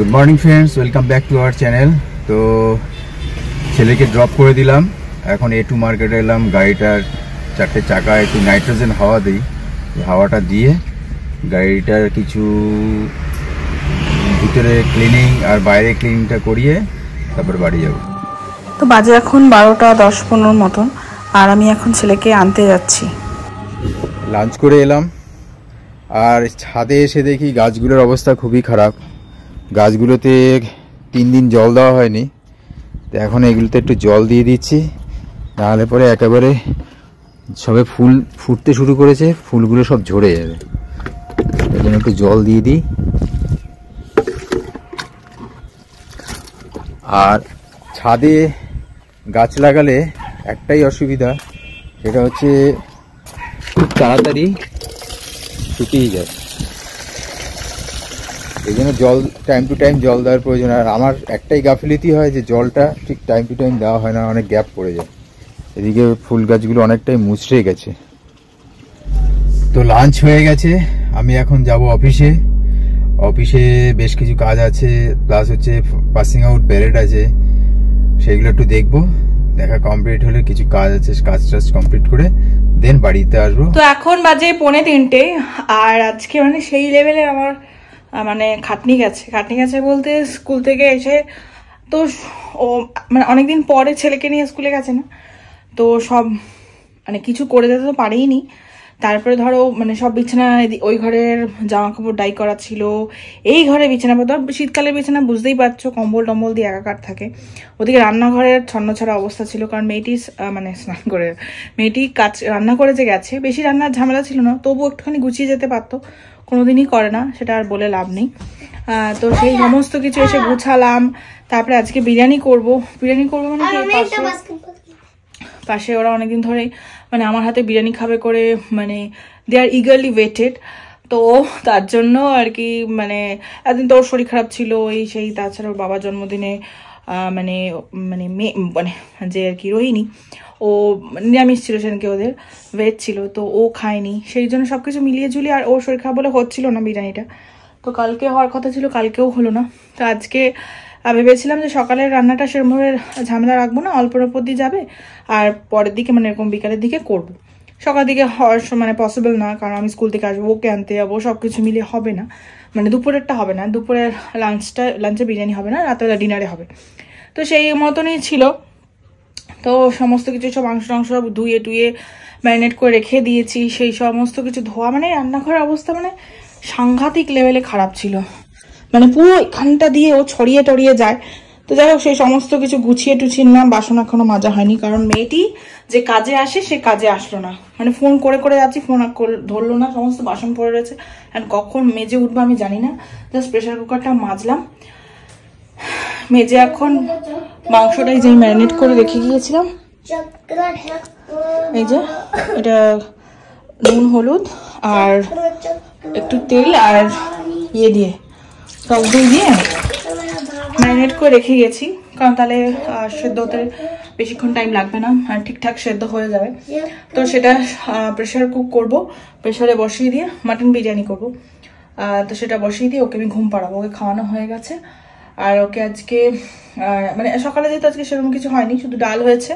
Good morning friends, welcome back to our channel. তো ছেলেকে drop করে দিলাম, এখন A2 মার্কেটে এলাম। গাড়িটার চারটে চাকা একটু নাইট্রোজেন হাওয়া দিই, হাওয়াটা দিয়ে গাড়িটার কিছু ভিতরে ক্লিনিং আর বাইরে ক্লিনিংটা করিয়ে তারপর বাড়ি যাব। তো বাজে এখন 12টা 10-15 মতন, আর আমি এখন ছেলেকে আনতে যাচ্ছি। লাঞ্চ করে এলাম আর ছাদে এসে দেখি গাছগুলোর অবস্থা খুবই খারাপ। গাছগুলোতে 3 দিন জল দেওয়া হয়নি, তো এখন এগুলোতে একটু জল দিয়ে দিচ্ছি, নাহলে পরে একেবারে সবে ফুল ফুটতে শুরু করেছে, ফুলগুলো সব ঝরে যাবে। এই জন্য একটু জল দিয়ে দিই। আর ছাদে গাছ লাগালে একটাই অসুবিধা, সেটা হচ্ছে খুব তাড়াতাড়ি শুকিয়ে যায়। এই জন্য জল টাইম টু টাইম জল দেওয়ার প্রয়োজন। আর আমার একটাই গাফিলতি হয় যে জলটা ঠিক টাইম টু টাইম দেওয়া হয় না, অনেক গ্যাপ পড়ে যায়। এদিকে ফুল গাছগুলো অনেকটাই মুচড়ে গেছে। তো লাঞ্চ হয়ে গেছে, আমি এখন যাব অফিসে। অফিসে বেশ কিছু কাজ আছে, প্লাস হচ্ছে পাসিং আউট প্যারেড আছে, সেগুলো একটু দেখবো। দেখা কমপ্লিট হলে কিছু কাজ আছে, কাজ কমপ্লিট করে দেন বাড়িতে আসবো। তো এখন বাজে 2:45, আর আজকে মানে সেই লেভেলের আমার মানে খাটনি গেছে বলতে, স্কুল থেকে এসে তো ও মানে অনেকদিন পরে ছেলেকে নিয়ে স্কুলে গেছে না, তো সব মানে কিছু করে যেতে তো পারেইনি। তারপরে ধরো মানে সব বিছানা, ওই ঘরের জামা কাপড় ডাই করা ছিল, এই ঘরে বিছানা, ধর শীতকালের বিছানা বুঝতেই পারছো, কম্বল টম্বল দিয়ে একাকার থাকে। ওদিকে রান্নাঘরের ছন্নছাড়া অবস্থা ছিল, কারণ মেয়েটি মানে স্নান করে মেয়েটি রান্না করে যে গেছে, বেশি রান্নার ঝামেলা ছিল না, তবুও একটুখানি গুছিয়ে যেতে পারতো, কোনোদিনই করে না, সেটা আর বলে লাভ নেই। তো সেই সমস্ত কিছু এসে গুছালাম। তারপরে আজকে বিরিয়ানি করব মানে কি, পাশে ওরা অনেকদিন ধরে মানে আমার হাতে বিরিয়ানি খাবে করে, মানে দে আর ইগারলি ওয়েটেড। তো তার জন্য আর কি, মানে একদিন তো ওর শরীর খারাপ ছিল, এই সেই, তাছাড়া ওর বাবার জন্মদিনে মানে মানে মানে যে আর কি রোহিণী, ও নিরামিষ ছিল সেদিনকে, ওদের ভেজ ছিল, তো ও খায়নি, সেই জন্য সব কিছু মিলিয়ে ঝুলিয়ে, আর ওর শরীর খারাপ বলে হচ্ছিল না বিরিয়ানিটা। তো কালকে হওয়ার কথা ছিল, কালকেও হলো না। তো আজকে ভেবেছিলাম যে সকালের রান্নাটা সেরকমভাবে ঝামেলা রাখবো না, অল্পের ওপর দিয়ে যাবে, আর পরের দিকে মানে এরকম বিকালের দিকে করব। সকাল দিকে হওয়ার মানে পসিবল না, কারণ আমি স্কুল থেকে আসবো, ওকে আনতে যাবো, সব কিছু মিলিয়ে হবে না, মানে দুপুরেরটা হবে না, দুপুরের লাঞ্চে বিরিয়ানি হবে না, রাতেবেলা ডিনারে হবে। তো সেই মতনই ছিল। তো সমস্ত কিছু সব মাংস টাংস সব ধুয়ে টুয়ে ম্যারিনেট করে রেখে দিয়েছি, সেই সমস্ত কিছু ধোয়া, মানে রান্নাঘরের অবস্থা মানে সাংঘাতিক লেভেলে খারাপ ছিল, মানে পুরো এখানটা দিয়ে ও ছড়িয়ে টড়িয়ে যায়। তো যাই হোক, সেই সমস্ত কিছু গুছিয়ে টুছিয়ে নিলাম। বাসন এখনো মাজা হয়নি, কারণ মেয়েটি যে কাজে আসে সে কাজে আসলো না, মানে ফোন করে করে যাচ্ছি, ফোন ধরলো না, সমস্ত বাসন পড়ে রয়েছে, অ্যান্ড কখন মেজে উঠবো আমি জানি না। জাস্ট প্রেশার কুকারটা মাজলাম, মেজে এখন মাংসটাই যে ম্যারিনেট করে রেখে গিয়েছিলাম, এই যে এটা নুন হলুদ আর একটু তেল আর ইয়ে দিয়ে, টক দই দিয়ে ম্যারিনেট করে রেখে গেছি, কারণ তাহলে সেদ্ধ হতে বেশিক্ষণ টাইম লাগবে না, আর ঠিকঠাক সেদ্ধ হয়ে যাবে। তো সেটা প্রেশার কুক করবো, প্রেশারে বসিয়ে দিয়ে মাটন বিরিয়ানি করবো। তো সেটা বসিয়ে দিয়ে ওকে আমি ঘুম পাড়াবো, ওকে খাওয়ানো হয়ে গেছে। আর ওকে আজকে মানে সকালে যেহেতু আজকে সেরকম কিছু হয়নি, শুধু ডাল হয়েছে,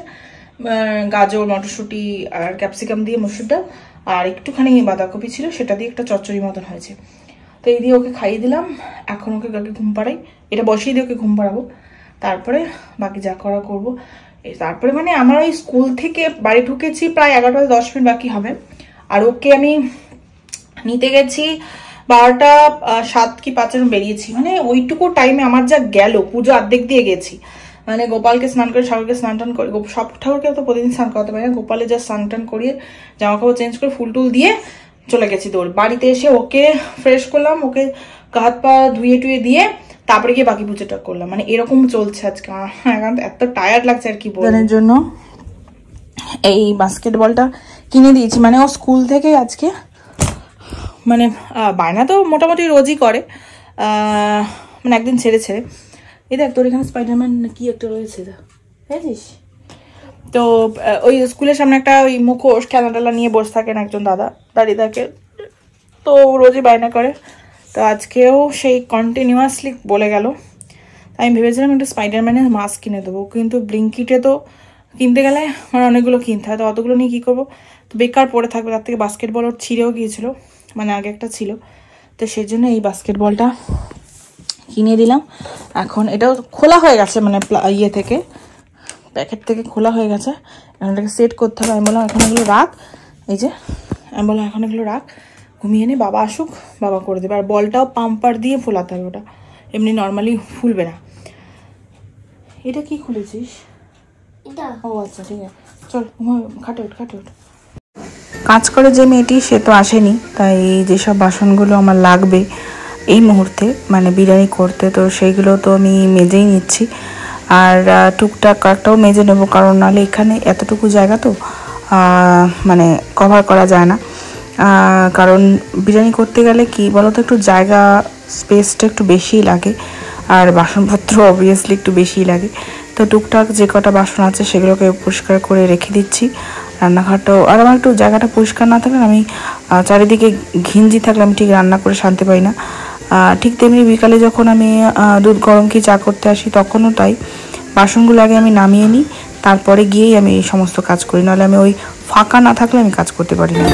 গাজর মটরশুঁটি আর ক্যাপসিকাম দিয়ে মসুর ডাল, আর একটুখানি বাঁধাকপি ছিল, সেটা দিয়ে একটা চচ্চড়ি মতন হয়েছে। তো এই দিয়ে ওকে খাইয়ে দিলাম, এখন ওকে ঘুম পাড়াই, এটা বসিয়ে দিয়ে ওকে ঘুম পাড়াবো, তারপরে বাকি যা করা করবো। তারপরে মানে আমরা ওই স্কুল থেকে বাড়ি ঢুকেছি প্রায় 11টা 10 মিনিট বাকি হবে, আর ওকে আমি নিতে গেছি 12টা 7 কি 5 বেরিয়েছি, মানে ওইটুকু টাইমে আমার যা গেল, পুজো অর্ধেক দিয়ে গেছি, মানে গোপালকে স্নান করে, ঠাকুরকে স্নান টান করে, সব ঠাকুরকে তো প্রতিদিন স্নান করাতে পারি না, গোপালে যা স্নান টান করিয়ে জামা কাপড় চেঞ্জ করে ফুল টুল দিয়ে চলে গেছি দৌড়। বাড়িতে এসে ওকে ফ্রেশ করলাম, ওকে হাত পা ধুয়ে টুয়ে দিয়ে তারপরে গিয়ে বাকি পুজোটা করলাম, মানে এরকম চলছে আজকে। এখন এত টায়ার্ড লাগছে আর কি বলার জন্য। এই বাস্কেটবলটা কিনে দিয়েছি, মানে ও স্কুল থেকে আজকে মানে বায়না তো মোটামুটি রোজই করে, মানে একদিন ছেড়ে ছেড়ে। এই দেখ তোর এখানে স্পাইডারম্যান কি একটা রয়েছে, বুঝেছিস? তো ওই স্কুলের সামনে একটা ওই মুখোশ খেলা টেলা নিয়ে বসে থাকেন একজন দাদা, দাঁড়িয়ে থাকে, তো রোজই বায়না করে। তো তো আজকেও সেই কন্টিনিউয়াসলি বলে গেল। আমি ভেবেছিলাম একটা স্পাইডারম্যানের মাস্ক কিনে দেবো, কিন্তু ব্লিঙ্কিটে তো কিনতে গেলে আমার অনেকগুলো কিনতে হয়, তো অতগুলো নিয়ে কী করবো, তো বেকার পড়ে থাকবে। তার থেকে বাস্কেটবল ওর ছিঁড়েও গিয়েছিলো, মানে আগে একটা ছিল, তো সেই জন্য এই বাস্কেটবলটা কিনে দিলাম। এখন এটাও খোলা হয়ে গেছে, মানে ইয়ে থেকে প্যাকেট থেকে খোলা হয়ে গেছে। এখন এটাকে সেট করতে হবে। আমি বললাম এখন এগুলো রাখ, এই যে আমি বললাম এখন এগুলো রাখ, ঘুমিয়ে নে, বাবা আসুক, বাবা করে দেবে। আর বলটাও পাম্পার দিয়ে ফোলাতে হবে, ওটা এমনি নর্মালি ফুলবে না। এটা কি খুলেছিস? ও আচ্ছা ঠিক আছে, চল খাটে উঠ, খাটে উঠ। কাজ করে যে মেয়েটি সে তো আসেনি, তাই যেসব বাসনগুলো আমার লাগবে এই মুহূর্তে মানে বিরিয়ানি করতে, তো সেইগুলো তো আমি মেজেই নিচ্ছি। আর টুকটাক একটাও মেজে নেবো, কারণ নাহলে এখানে এতটুকু জায়গা তো মানে কভার করা যায় না। কারণ বিরিয়ানি করতে গেলে কি বলো তো, একটু জায়গা স্পেসটা একটু বেশিই লাগে, আর বাসনপত্র অবভিয়াসলি একটু বেশিই লাগে। তো টুকটাক যে কটা বাসন আছে সেগুলোকে পরিষ্কার করে রেখে দিচ্ছি। রান্নাঘরটাও, আর আমার একটু জায়গাটা পরিষ্কার না থাকলে আমি চারিদিকে ঘিঞ্জি থাকলে আমি ঠিক রান্না করে শান্তি পাই না। ঠিক তেমনি বিকালে যখন আমি দুধ গরম কি চা করতে আসি তখনও তাই, বাসনগুলো আগে আমি নামিয়ে নিই, তারপরে গিয়েই আমি এই সমস্ত কাজ করি, নাহলে আমি ওই ফাঁকা না থাকলে আমি কাজ করতে পারি না।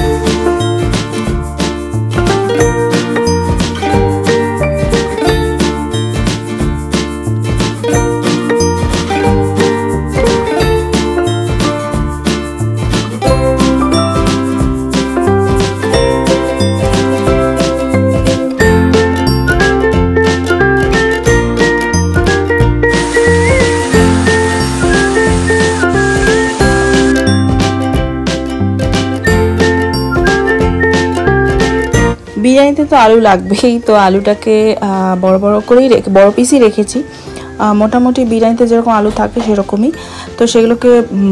বিরিয়ানিতে তো আলু লাগবেই, তো আলুটাকে বড় বড় করেই বড় পিসই রেখেছি। মোটামুটি বিরিয়ানিতে যেরকম আলু থাকে সেরকমই, তো সেগুলোকে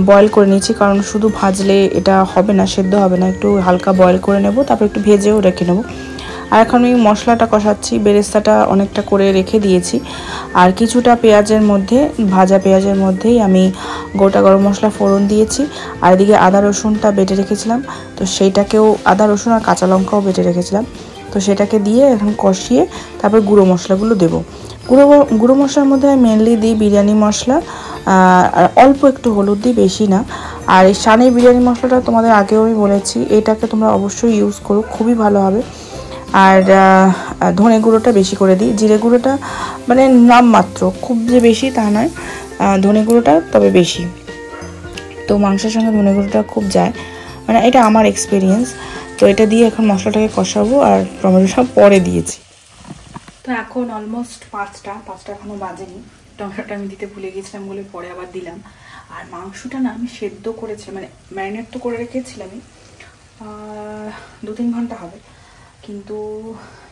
বয়েল করে নিয়েছি, কারণ শুধু ভাজলে এটা হবে না, সেদ্ধ হবে না, একটু হালকা বয়েল করে নেব, তারপর একটু ভেজেও রেখে নেব। আর এখন আমি মশলাটা কষাচ্ছি, বেরেস্তাটা অনেকটা করে রেখে দিয়েছি, আর কিছুটা পেঁয়াজের মধ্যে, ভাজা পেঁয়াজের মধ্যেই আমি গোটা গরম মশলা ফোড়ন দিয়েছি। আর এদিকে আদা রসুনটা বেটে রেখেছিলাম, তো সেইটাকেও আদা রসুন আর কাঁচা লঙ্কাও বেটে রেখেছিলাম, তো সেটাকে দিয়ে এখন কষিয়ে তারপর গুঁড়ো মশলাগুলো দেবো। গুঁড়ো মশলার মধ্যে আমি মেনলি দিই বিরিয়ানি মশলা, আর অল্প একটু হলুদ দিই, বেশি না। আর এই শানের বিরিয়ানি মশলাটা তোমাদের আগেও আমি বলেছি, এটাকে তোমরা অবশ্যই ইউজ করো, খুবই ভালো হবে। আর ধনে গুঁড়োটা বেশি করে দিই, জিরে গুঁড়োটা মানে নামমাত্র, খুব যে বেশি তা নয়, ধনে গুঁড়োটা তবে বেশি। তো মাংসের সঙ্গে ধনে গুঁড়োটা খুব যায়, মানে এটা আমার এক্সপিরিয়েন্স। তো এটা দিয়ে এখন মশলাটাকে কষাবো, আর টমেটোটা পরে দিয়েছি। তো এখন অলমোস্ট 5টা এখনও বাজেনি। টমেটোটা আমি দিতে ভুলে গেছিলাম বলে পরে আবার দিলাম। আর মাংসটা না আমি সেদ্ধ করেছি, মানে ম্যারিনেট তো করে রেখেছিলামই, 2-3 ঘন্টা হবে, কিন্তু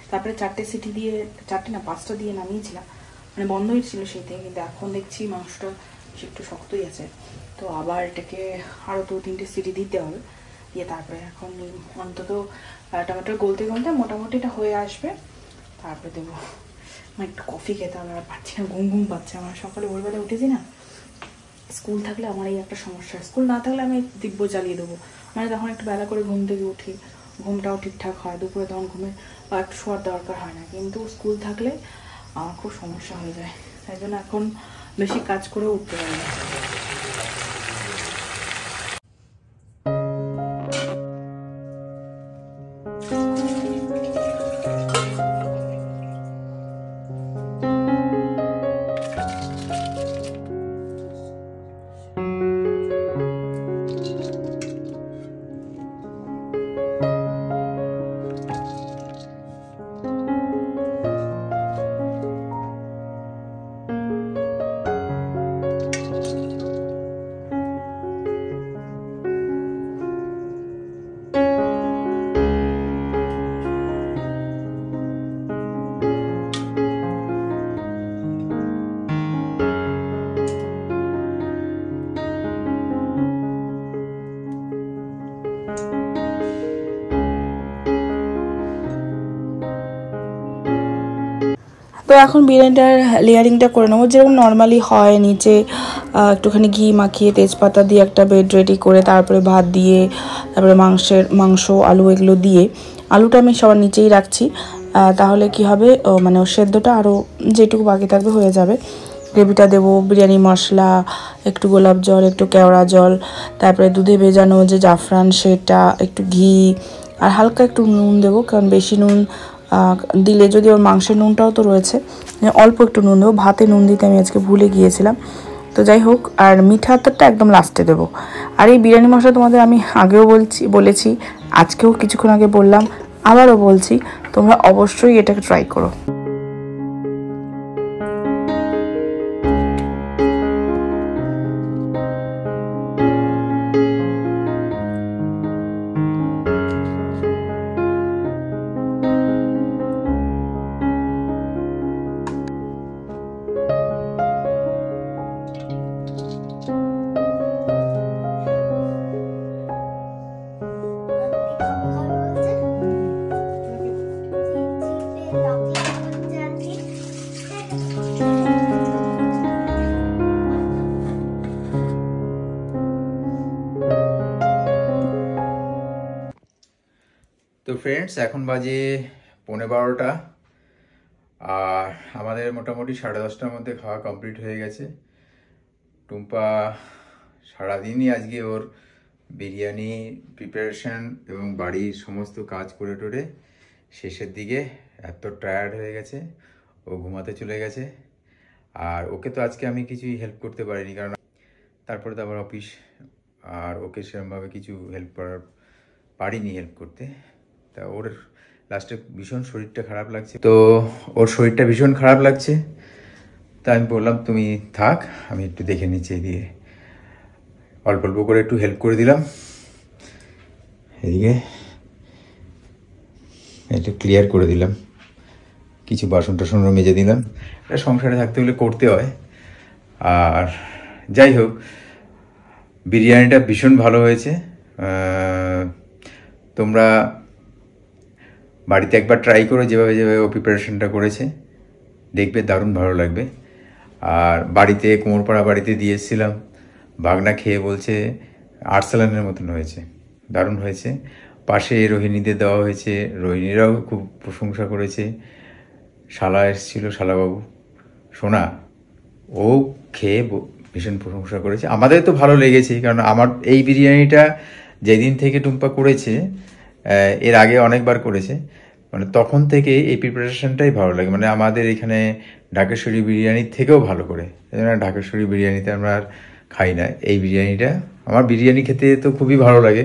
তারপরে 4টে সিটি দিয়ে, 4টে না 5টা দিয়ে নামিয়েছিলাম, মানে বন্ধই ছিল সেই থেকে। কিন্তু এখন দেখছি মাংসটা একটু শক্তই আছে, তো আবার এটাকে আরও 2-3টে সিটি দিতে হবে, দিয়ে তারপরে এখন অন্তত টমেটো গলতে গলতে মোটামুটি এটা হয়ে আসবে, তারপরে দেবো। আমার একটু কফি খেতে হবে, আর পাচ্ছি না, ঘুম পাচ্ছে আমার। সকালে ভোরবেলা উঠেছি না, স্কুল থাকলে আমার এই একটা সমস্যা, স্কুল না থাকলে আমি দিব্য জ্বালিয়ে দেবো, মানে তখন একটু বেলা করে ঘুম থেকে উঠি, ঘুমটাও ঠিকঠাক হয়, দুপুরে তখন ঘুমে একটু শোয়ার দরকার হয় না, কিন্তু স্কুল থাকলে আমার খুব সমস্যা হয়ে যায়, তাই জন্য এখন বেশি কাজ করে উঠতে পারি না। তো এখন বিরিয়ানিটার লেয়ারিংটা করে নেবো, যেরকম নর্মালি হয়, নিচে একটুখানি ঘি মাখিয়ে তেজপাতা দিয়ে একটা বেড রেডি করে, তারপরে ভাত দিয়ে, তারপরে মাংস, আলু এগুলো দিয়ে, আলুটা আমি সবার নিচেই রাখছি, তাহলে কি হবে মানে ওর সেদ্ধটা আরও যেটুকু বাকি থাকবে হয়ে যাবে। গ্রেভিটা দেবো, বিরিয়ানি মশলা, একটু গোলাপ জল, একটু কেওড়া জল, তারপরে দুধে ভেজানো যে জাফরান সেটা, একটু ঘি আর হালকা একটু নুন দেবো, কারণ বেশি নুন দিলে যদি ওর মাংসের নুনটাও তো রয়েছে, অল্প একটু নুন দেবো। ভাতে নুন দিতে আমি আজকে ভুলে গিয়েছিলাম। তো যাই হোক, আর মিঠা আতরটা একদম লাস্টে দেবো। আর এই বিরিয়ানি মশলা তোমাদের আমি আগেও বলেছি, আজকেও কিছুক্ষণ আগে বললাম, আবারও বলছি, তোমরা অবশ্যই এটাকে ট্রাই করো। তো ফ্রেন্ডস, এখন বাজে 11:15, আর আমাদের মোটামুটি 10:30টার মধ্যে খাওয়া কমপ্লিট হয়ে গেছে। টুম্পা সারাদিনই আজকে ওর বিরিয়ানি প্রিপারেশন এবং বাড়ির সমস্ত কাজ করে টোরে শেষের দিকে এত টায়ার্ড হয়ে গেছে, ও ঘুমাতে চলে গেছে। আর ওকে তো আজকে আমি কিছুই হেল্প করতে পারিনি, কারণ তারপরে তো আবার অফিস, আর ওকে সেরকমভাবে কিছু হেল্প করতে। তা ওর লাস্টে ভীষণ শরীরটা খারাপ লাগছে, তো ওর শরীরটা ভীষণ খারাপ লাগছে। তা আমি বললাম তুমি থাক, আমি একটু দেখে নিচ্ছি এদিকে। অল্প অল্প করে একটু হেল্প করে দিলাম, এদিকে একটু ক্লিয়ার করে দিলাম, কিছু বাসন টাসনও মেজে দিলাম। এটা সংসারে থাকতে হলে করতে হয়। আর যাই হোক, বিরিয়ানিটা ভীষণ ভালো হয়েছে। তোমরা বাড়িতে একবার ট্রাই করো, যেভাবে ও প্রিপারেশনটা করেছে, দেখবে দারুণ ভালো লাগবে। আর বাড়িতে কোমরপাড়া বাড়িতে দিয়ে এসেছিলাম, বাগনা খেয়ে বলছে আর্সালানের মতন হয়েছে, দারুণ হয়েছে। পাশে রোহিণীদের দেওয়া হয়েছে, রোহিণীরাও খুব প্রশংসা করেছে। শালা এসেছিল, শালাবাবু সোনা, ও খেয়ে ভীষণ প্রশংসা করেছে। আমাদের তো ভালো লেগেছে, কারণ আমার এই বিরিয়ানিটা যেদিন থেকে টুম্পা করেছে, এর আগে অনেকবার করেছে, মানে তখন থেকে এই প্রিপারেশনটাই ভালো লাগে। মানে আমাদের এখানে ঢাকেশ্বরী বিরিয়ানির থেকেও ভালো করে। ঢাকেশ্বরী বিরিয়ানিতে আমরা আর খাই না, এই বিরিয়ানিটা আমার বিরিয়ানি খেতে তো খুবই ভালো লাগে,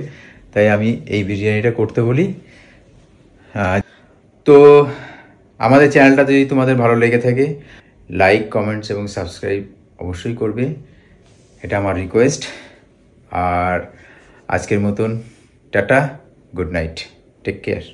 তাই আমি এই বিরিয়ানিটা করতে বলি। তো আমাদের চ্যানেলটা যদি তোমাদের ভালো লেগে থাকে, লাইক, কমেন্টস এবং সাবস্ক্রাইব অবশ্যই করবে, এটা আমার রিকোয়েস্ট। আর আজকের মতন tata, good night, take care.